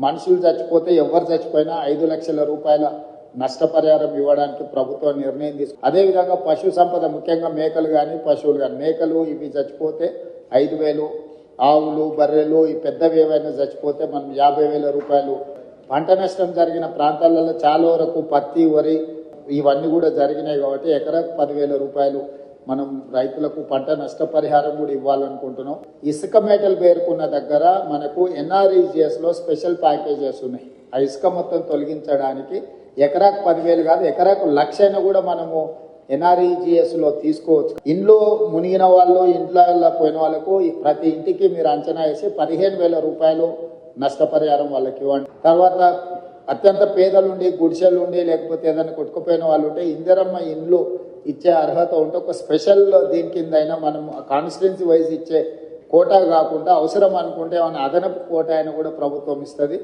మనుషులు చచ్చిపోతే ఎవరు చచ్చిపోయినా 5 లక్షల రూపాయల నష్టపరిహారం ఇవ్వడానికి ప్రభుత్వం నిర్ణయం తీసుకుంది. అదేవిధంగా పశు సంపద, ముఖ్యంగా మేకలు కానీ పశువులు కానీ, మేకలు ఇవి చచ్చిపోతే 5,000, ఆవులు బర్రెలు ఈ పెద్దవి ఏవైనా చచ్చిపోతే మనం 50,000 రూపాయలు. పంట నష్టం జరిగిన ప్రాంతాలలో చాలా వరకు పత్తి, వరి ఇవన్నీ కూడా జరిగినాయి కాబట్టి ఎకరాకు 10,000 రూపాయలు మనం రైతులకు పంట నష్టపరిహారం కూడా ఇవ్వాలనుకుంటున్నాం. ఇసుక మేటలు పేరుకున్న దగ్గర మనకు NREGS లో స్పెషల్ ప్యాకేజెస్ ఉన్నాయి. ఆ ఇసుక మొత్తం తొలగించడానికి ఎకరాకు 10,000 కాదు, ఎకరాకు 1,00,000 కూడా మనము NREGS లో తీసుకోవచ్చు. ఇంట్లో మునిగిన వాళ్ళు, ఇంట్లో పోయిన వాళ్ళకు ప్రతి ఇంటికి మీరు అంచనా వేసి 15,000 రూపాయలు నష్టపరిహారం వాళ్ళకి ఇవ్వండి. తర్వాత అత్యంత పేదలుండి, గుడిసెలుండి, లేకపోతే ఏదైనా కొట్టుకుపోయిన వాళ్ళు ఉంటే ఇందిరమ్మ ఇండ్లు ఇచ్చే అర్హత ఉంటే ఒక స్పెషల్ దీని కింద అయినా మనం కాన్స్టిట్యున్సీ వైజ్ ఇచ్చే కోటా కాకుండా అవసరం అనుకుంటే ఏమైనా అదనపు కోటా అయినా కూడా ప్రభుత్వం ఇస్తుంది.